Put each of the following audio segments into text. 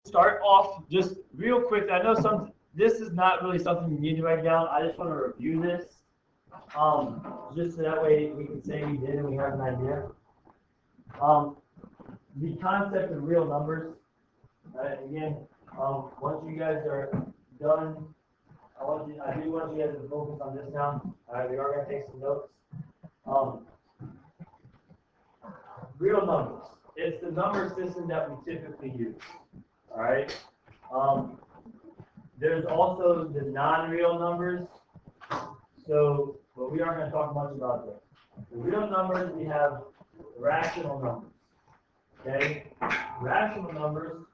start off just real quick. I know this is not really something you need to write down. I just want to review this, just so that way we can say we did and we have an idea. The concept of real numbers. Again, once you guys are done, I do want you guys to focus on this now. We are going to take some notes. Real numbers. It's the number system that we typically use. All right. There's also the non-real numbers. So, but we aren't going to talk much about that. The real numbers, we have rational numbers. Okay. Rational numbers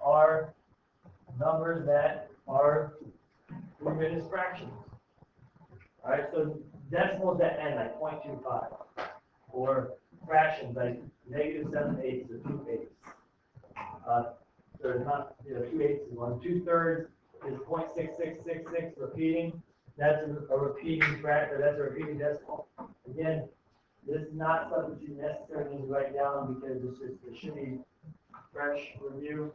are numbers that are proven as fractions. All right. So decimals that end like 0.25, or fractions like -7/8 or 2/8. So not 2/8 is 1. 2/3 is 0.6666 repeating. That's a repeating fraction. That's a repeating decimal. Again, this is not something you necessarily need to write down because it should be fresh review.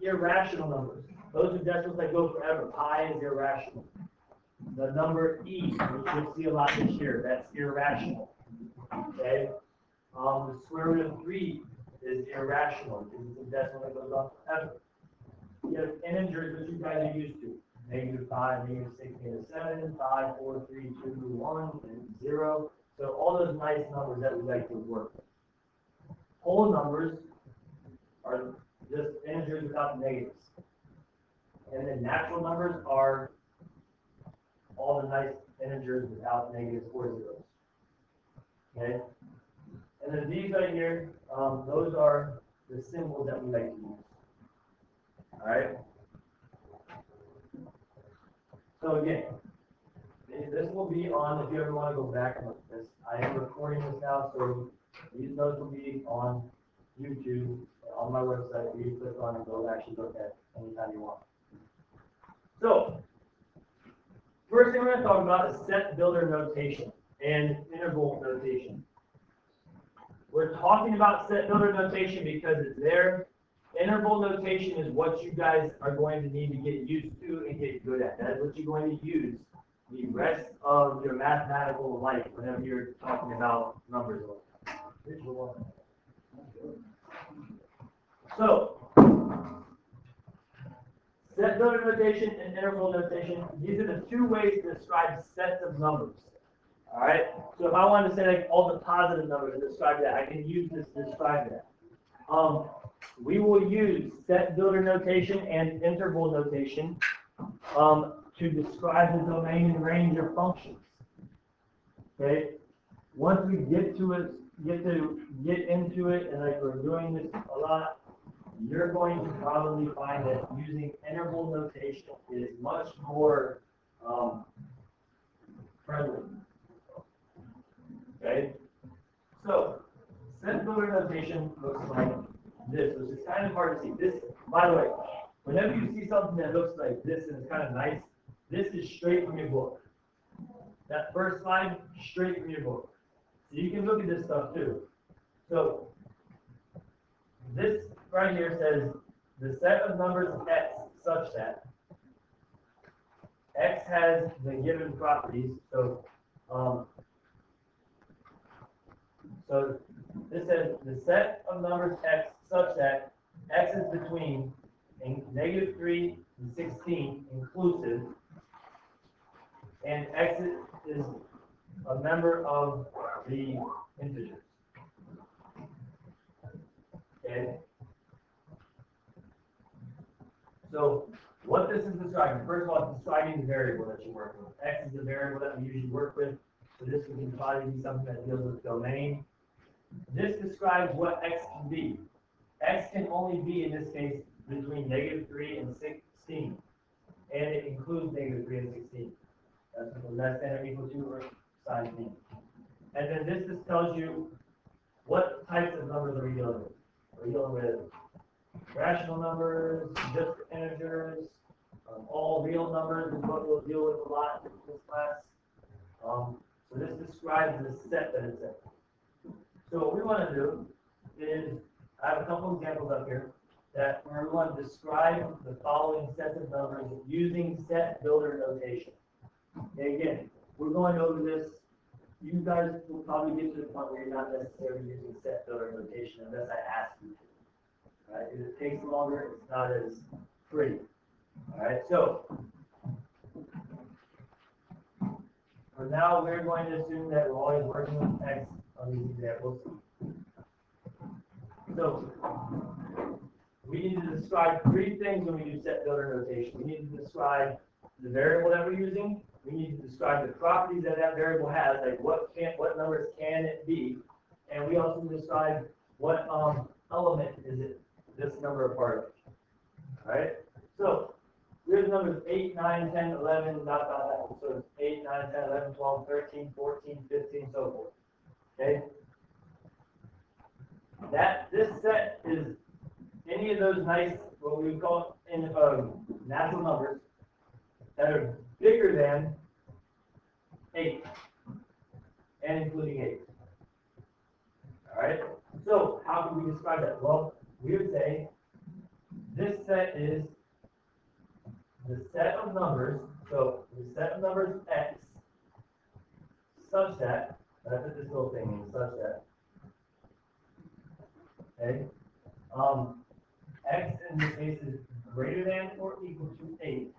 Irrational numbers. Those are decimals that go forever. Pi is irrational. The number e, which you'll see a lot this year, that's irrational. Okay. The square root of 3 is irrational because it's a decimal that goes on forever. You have integers which you guys are used to. -5, -6, -7, 5, 4, 3, 2, 1, and 0. So all those nice numbers that we like to work with. Whole numbers are just integers without negatives. And then natural numbers are all the nice integers without negatives or zeros. Okay? And then these right here, those are the symbols that we like to use. All right? So again, this will be on, if you ever want to go back and look at this, I am recording this now, so these notes will be on YouTube, on my website, where you click on and go actually look at anytime you want. So, first thing we're going to talk about is set builder notation and interval notation. We're talking about set builder notation because it's there. Interval notation is what you guys are going to need to get used to and get good at. That is what you're going to use the rest of your mathematical life whenever you're talking about numbers. So, set builder notation and interval notation, these are the two ways to describe sets of numbers. All right? So if I wanted to say like all the positive numbers to describe that, I can use this to describe that. We will use set builder notation and interval notation to describe the domain and range of functions. Okay? Once we get into it, and like we're doing this a lot, you're going to probably find that using interval notation is much more friendly. Okay? So, set builder notation looks like this, which is kind of hard to see. This, by the way, whenever you see something that looks like this and it's kind of nice, this is straight from your book. That first slide, straight from your book. So you can look at this stuff too. So this right here says the set of numbers x such that x has the given properties. So this says the set of numbers x such that x is between -3 and 16 inclusive, and x is a member of the integers. Okay? So what this is describing, first of all, it's describing the variable that you're working with. X is the variable that we usually work with, so this can probably be something that deals with domain. This describes what x can be. X can only be, in this case, between -3 and 16. And it includes -3 and 16. That's less than or equal to or sign B. And then this just tells you what types of numbers are we dealing with. Are we dealing with rational numbers, just integers, all real numbers is what we'll deal with a lot in this class. So this describes the set that it's in. So what we want to do is, I have a couple examples up here. that we're going to describe the following sets of numbers using set builder notation. And again, we're going over this. You guys will probably get to the point where you're not necessarily using set builder notation unless I ask you to. Right? If it takes longer, it's not as pretty. All right, so for now, we're going to assume that we're always working with X on these examples. So we need to describe three things when we do set builder notation. We need to describe the variable that we're using. We need to describe the properties that that variable has, like what numbers can it be, and we also describe what element is it this number a part of. All right. So here's numbers 8, 9, 10, 11, dot, dot, dot. So it's 8, 9, 10, 11, 12, 13, 14, 15, so forth. Okay? This set is any of those nice, what we call in natural numbers that are bigger than 8, and including 8. All right? So how can we describe that? Well, we would say this set is the set of numbers, so the set of numbers X, such that, that's what this little thing means, such that, okay, X in this case is greater than or equal to 8,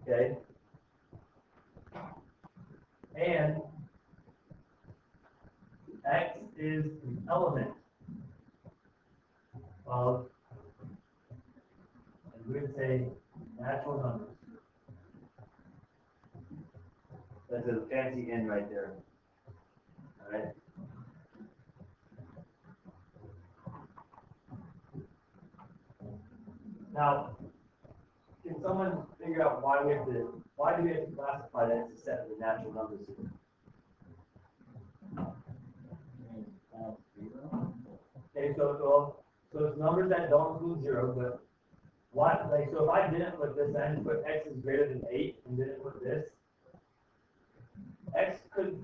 okay, and X is an element of, we would say, natural numbers. That's a fancy N right there. All right. Now, can someone figure out why do we have to classify that as a set of the natural numbers here? Okay, so it's numbers that don't include 0, but what, like, so if I didn't put this, I just put X is greater than 8 and didn't put this,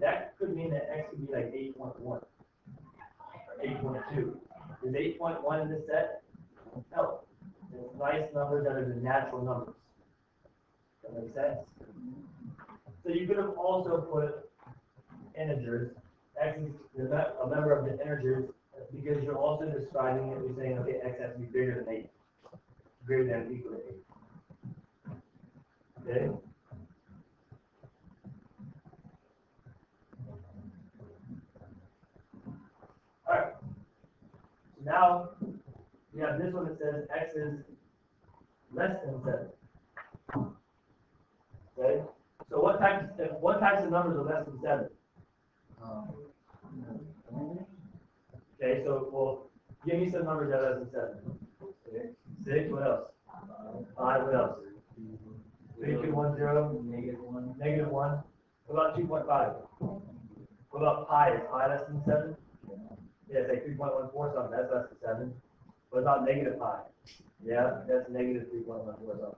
that could mean that X could be like 8.1 or 8.2. Is 8.1 in this set? No. It's nice numbers that are the natural numbers. Does that make sense? So you could have also put integers. X is a member of the integers because you're also describing it. You're saying, okay, X has to be greater than 8. Greater than or equal to 8. Okay? Alright. So now we have this one that says X is less than 7. Okay? So what types of numbers are less than 7? Okay, so well, give me some numbers that are less than 7. 6, what else? 5, what else? 3, 2, 1, 0, negative 1. What about 2.5? What about pi? Is pi less than 7? Yeah, it's like 3.14 something, that's less than 7. What about negative pi? Yeah, that's negative 3.14 something.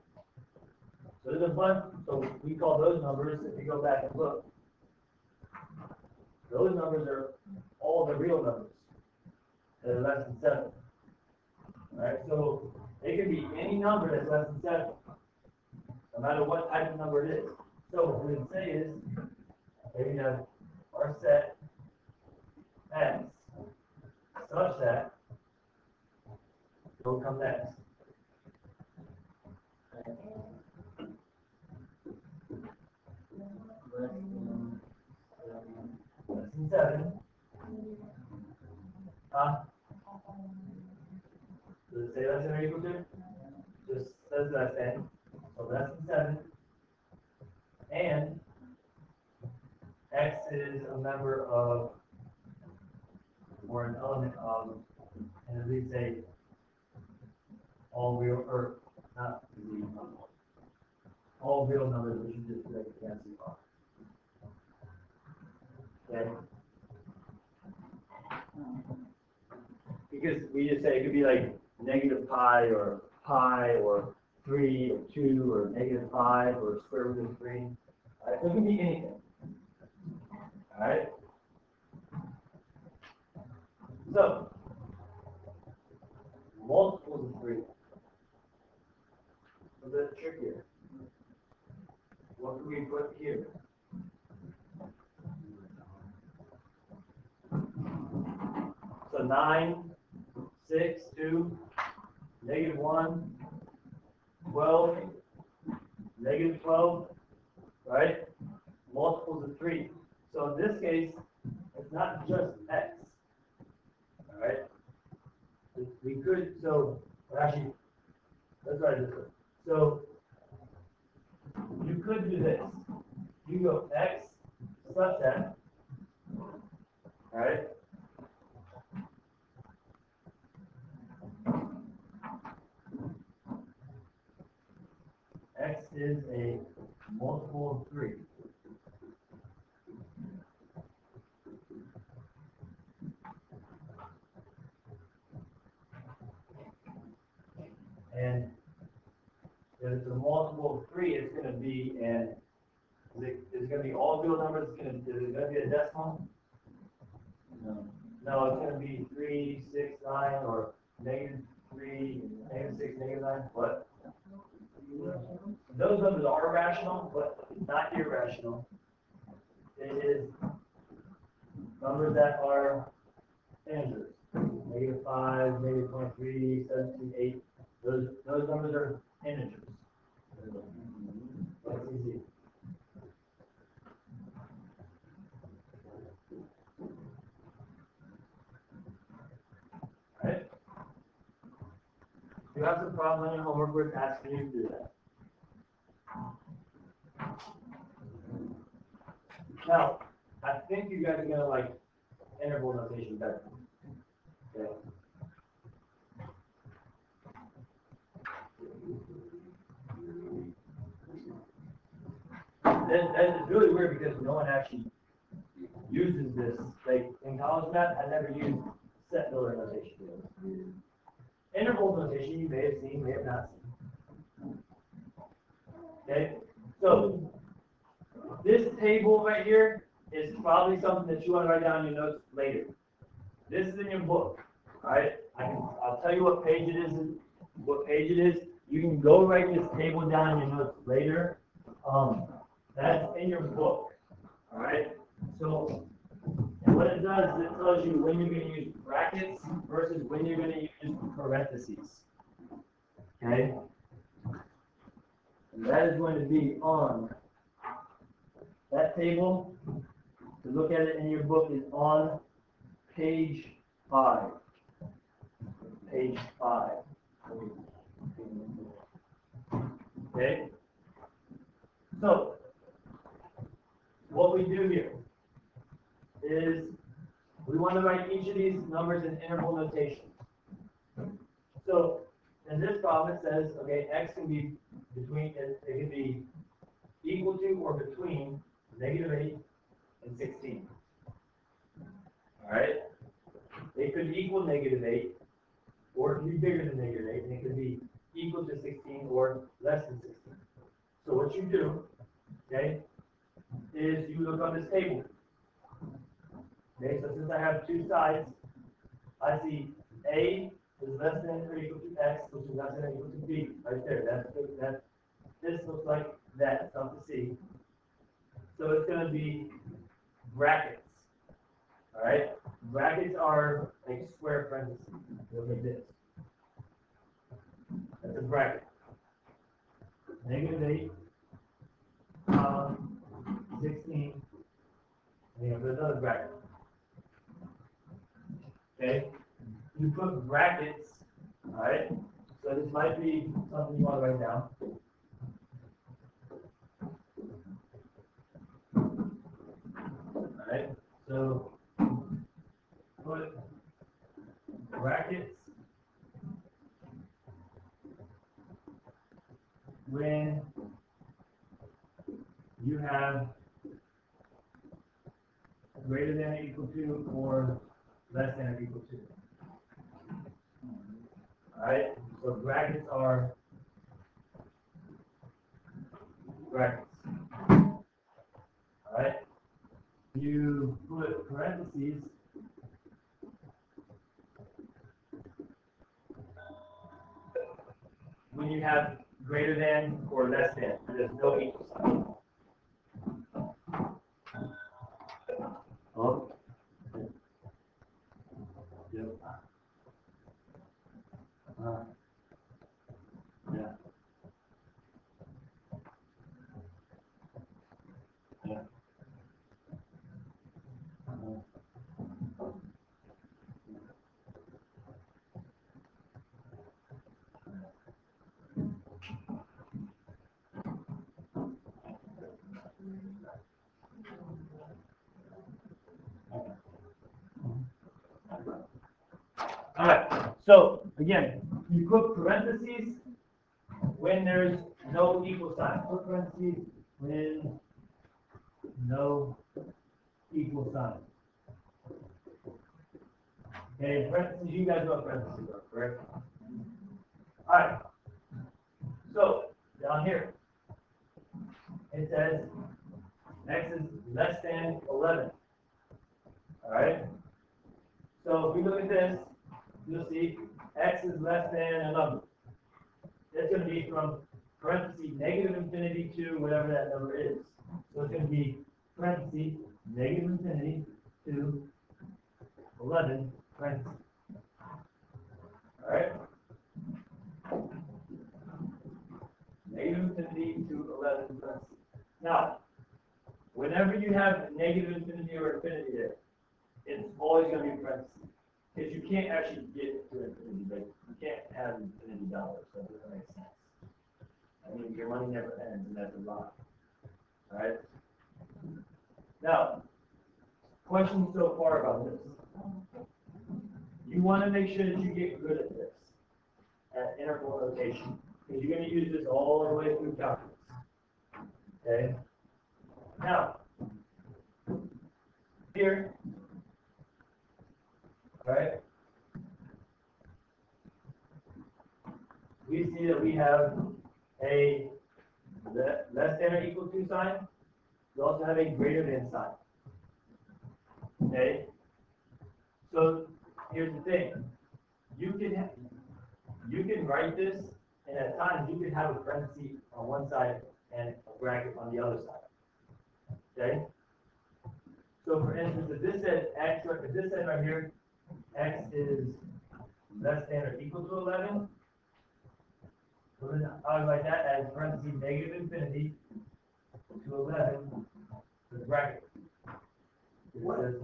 So there's a bunch, so we call those numbers, if you go back and look, those numbers are all the real numbers that are less than 7. Alright, so it can be any number that's less than 7, no matter what type of number it is. So what we would say is, we have our set X such that will come next. Less than 7. Does it say less than or equal to? Just says less than. So less than 7. And X is a member of, or an element of, and as we say, all real, or not all real numbers, which you just like fancy are. Okay? Because we just say it could be like negative pi or 3 or 2 or negative 5 or square root of 3. So it can be anything. Alright? So, 9, 6, 2, -1, 12, -12, right? Multiples of 3. So in this case, it's not just x, all right? We could, so, actually, let's write it this way. So, you could do this. You go x subset, all right? X is a multiple of 3. And if it's a multiple of 3, it's going to be an, is it going to be all real numbers? Is it going to be a decimal? No. No, it's going to be 3, 6, 9, or -3, -6, -9. What? Those numbers are rational, but not irrational. It is numbers that are integers. -5, -0.3, 17, 8. Those numbers are integers. That's easy. Right? You have some problem in your homework where it's asking you to do that. Now, I think you guys are gonna like interval notation better. Okay. That's really weird because no one actually uses this. Like in college math, I never used set Miller notation. Interval notation you may have seen, may have not seen. Okay, so this table right here is probably something that you want to write down in your notes later. This is in your book. All right, I'll tell you what page it is. What page it is. You can go write this table down in your notes later. That's in your book. All right. So, and what it does is it tells you when you're going to use brackets versus when you're going to use parentheses. Okay. And that is going to be on that table. To look at it in your book is on page 5. Page 5. Okay. So, what we do here is we want to write each of these numbers in interval notation. So, in this problem it says, okay, x can be between, it can be equal to or between -8 and 16. Alright? It could equal -8, or it could be bigger than -8, and it could be equal to 16 or less than 16. So what you do, okay, is you look on this table. Okay, so since I have two sides, I see A is less than or equal to X, which is less than or equal to B, right there. This looks like that, it's not the C. So it's going to be brackets. All right, brackets are like square parentheses. Look like this. That's a bracket. -8, 16, and you have another bracket. Okay, you put brackets. All right, so this might be something you want to write down. All right, so put brackets when you have greater than or equal to or less than or equal to. Alright, so brackets are brackets. Alright, you put parentheses when you have greater than or less than. There's no equal sign. Oh. Yep. Yeah. Yeah. All right. So again, you put parentheses when there's no equal sign. Put parentheses when no equal sign. Okay, parentheses, you guys know what parentheses are, correct? All right. So down here, it says x is less than 11. All right. So if we look at this, you'll see x is less than a number. That's going to be from parentheses negative infinity to whatever that number is. So it's going to be parentheses negative infinity to 11 parentheses. All right. Negative infinity to 11 parentheses. Now, whenever you have negative infinity or infinity there, it's always going to be parentheses. Because you can't actually get to infinity, but you can't have infinity dollars. So that doesn't make sense. I mean, your money never ends, and that's a lot. All right? Now, questions so far about this. You want to make sure that you get good at this, at interval notation, because you're going to use this all the way through calculus. Okay? Now, here, all right, we see that we have a less than or equal to sign. We also have a greater than sign. Okay? So here's the thing. You can write this, and at times you can have a parenthesis on one side and a bracket on the other side. Okay? So for instance, if this said x, if this said right here, x is less than or equal to 11, so then I would write that as parentheses negative infinity to 11 with a bracket. It says,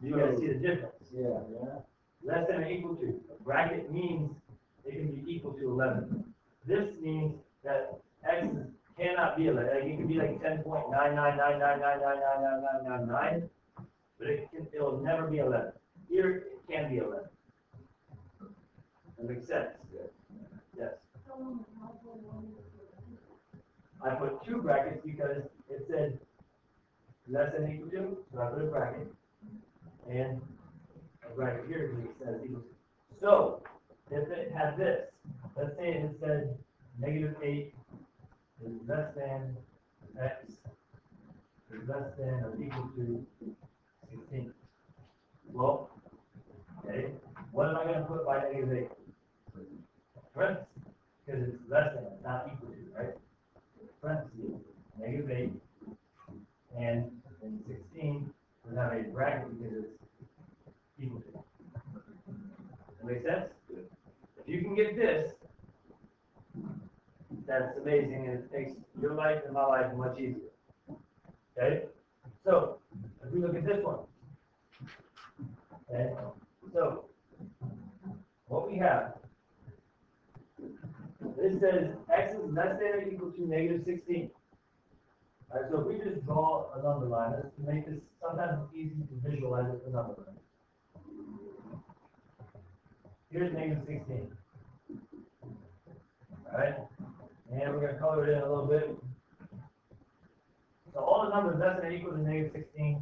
you guys see the difference? Yeah. Less than or equal to. A bracket means it can be equal to 11. This means that x cannot be 11. Like, it can be like 10.99999999999, but it'll never be 11. Here, it can be 11. That makes sense? Yes. I put two brackets because it said less than or equal to, so I put a bracket. And a bracket here because it says equal to. So, if it had this, let's say it said negative 8 is less than x is less than or equal to 16. Well, okay, what am I going to put by negative 8? Parentheses, because it's less than, not equal to, right? Parentheses, negative 8, and in 16, we'll have a bracket because it's equal to. That make sense? If you can get this, that's amazing, and it makes your life and my life much easier. Okay? So, if we look at this one, okay? So, what we have, this says x is less than or equal to negative 16. All right, so if we just draw a number line, let's make this sometimes easy to visualize it with a number line. Here's negative 16. All right, and we're going to color it in a little bit. So all the numbers less than or equal to negative 16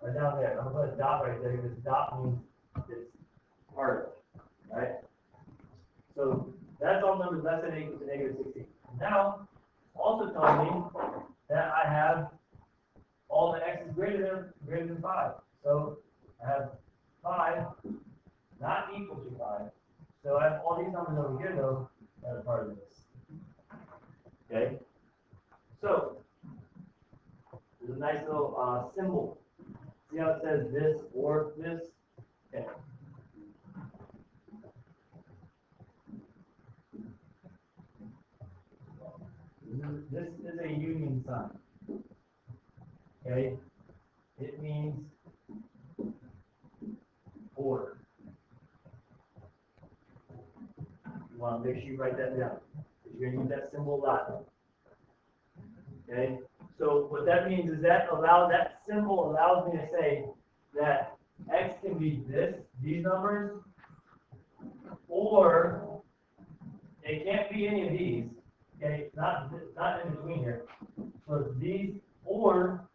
are down there. I'm going to put a dot right there because dot means it's part of it. Right? So that's all numbers less than or equal to negative 16. Now, also telling me that I have all the x's greater than 5. So I have 5 not equal to 5. So I have all these numbers over here, though, that are part of this. Okay? So, there's a nice little symbol. See how it says this or this? Okay. a union sign. Okay? It means order. You want to make sure you write that down. You're going to use that symbol a lot. Okay? So what that means is that symbol allows me to say that X can be these numbers, or it can't be any of these. Okay, it's not in between here. So it's these, or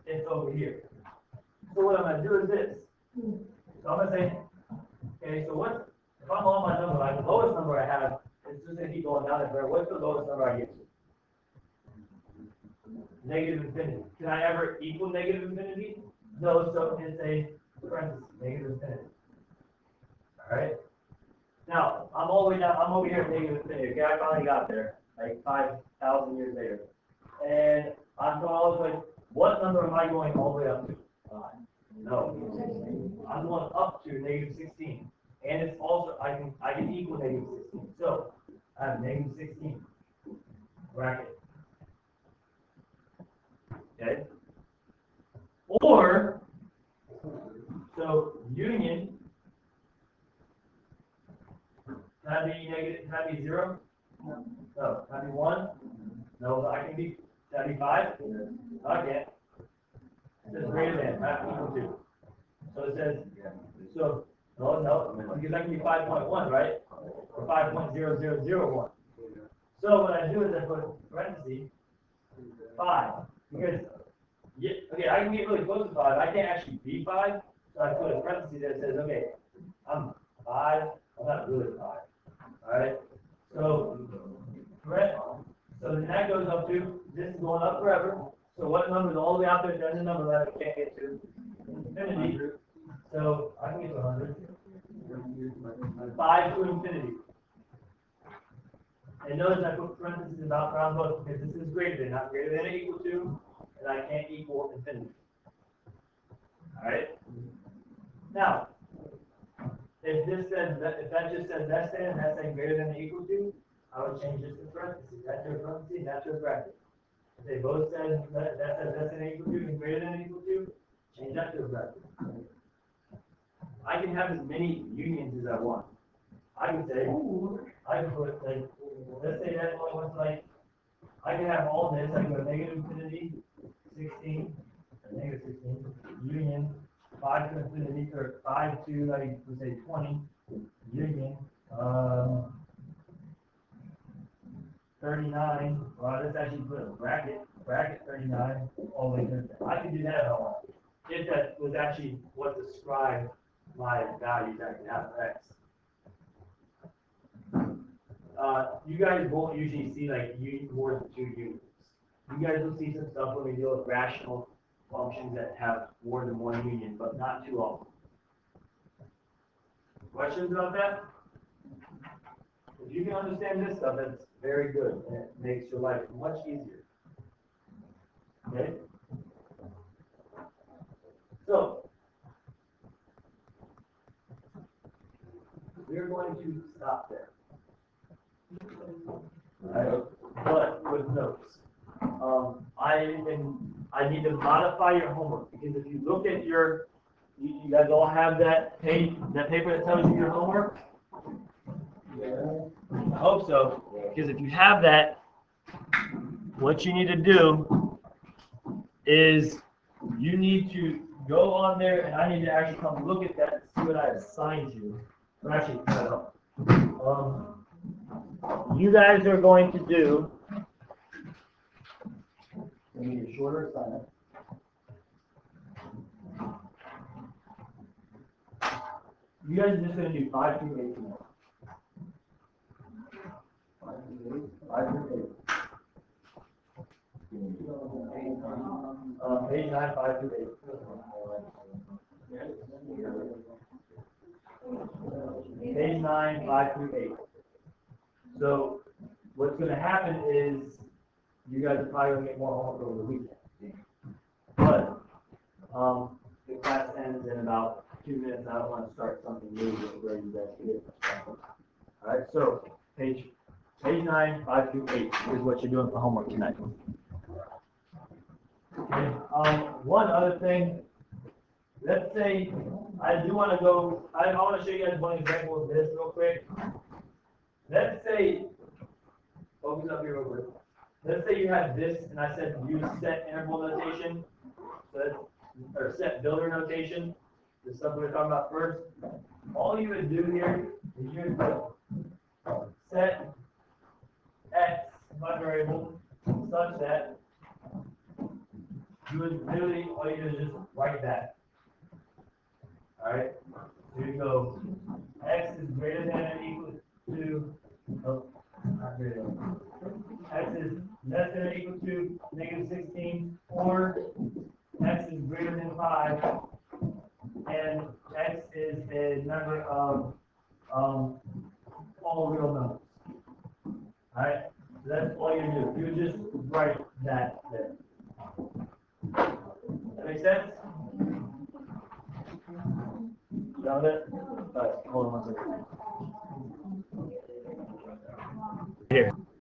it's over here. So what I'm going to do is this. So I'm going to say, okay, so if I'm on my number, like the lowest number I have, it's just going to keep going down there. What's the lowest number I get to? Negative infinity. Can I ever equal negative infinity? No, so it's a parenthesis, negative infinity. Alright? Now, I'm all the way down, I'm over here at negative infinity. Okay, I finally got there, like 5,000 years later. And I'm going all the way, what number am I going all the way up to? No. I'm going up to negative 16. And it's also, I can equal negative 16. So, I have negative 16. Bracket. Okay? Or, so union, can that be negative, can that be 0? No. Can that be 1? No, can that be 5? No, I can't. It says greater than, not equal to. So it says, no, because that can be 5.1, right? Or 5.0001. So what I do is I put parentheses, 5. Because, okay, I can get really close to 5. I can't actually be 5. So I put a parenthesis that says, okay, I'm 5. I'm not really 5. Alright? So then that goes up to, this is going up forever. So what number is all the way out there? That's the number that I can't get to. Infinity. So I can get to 100. 5 to infinity. And notice I put parentheses about around both because this is greater than, not greater than or equal to, and I can't equal infinity. Alright? Now, if that just says less than and that's saying greater than or equal to, I would change this to parentheses. That's your parentheses, that's your bracket. If they both said that says less than or equal to and greater than or equal to, change that to a bracket. I can have as many unions as I want. I can say, I can put, like, let's say that only wants, like, I can have all this, I can go negative infinity, 16, negative 16, union, 5 to infinity, or 5 to, like, let's say 20, union, 39, well, let's actually put a bracket 39, all the way to, I can do that if I want. If that was actually what described my values I can have for X. You guys won't usually see like more than 2 units. You guys will see some stuff when we deal with rational functions that have more than 1 union, but not too often. Questions about that? If you can understand this stuff, that's very good, and it makes your life much easier. Okay? So, we're going to stop there. Alright, but with notes. I need to modify your homework because if you look at you guys all have that paper that tells you your homework. I hope so, because if you have that, what you need to do is you need to go on there, and I need to actually come look at that and see what I assigned you. I'm actually cut it up. You guys are going to do. I need a shorter assignment. You guys are just going to do 5 through 8 tonight. 5 through 8. Page 9, 5 through 8. Page 9, 5 through 8. So what's going to happen is you guys are probably going to get more homework over the weekend. But the class ends in about 2 minutes. I don't want to start something new where you guys get it. All right, so page Page 9, 5-8 is what you're doing for homework tonight. Okay. One other thing, let's say I want to show you guys one example of this real quick. Let's say, focus up here real quick. Let's say you have this, and I said use set interval notation, or set builder notation, the stuff we were talking about first. All you would do here is you would put set x, my variable, such that you would literally, all you do is just write that. Alright? So you go, x is greater than or equal to, oh, not greater than. X is less than or equal to -16, or x is greater than 5, and x is a number of all real numbers. Alright? So that's all you do. You just write that there. That make sense? Got it? Alright, hold on one second.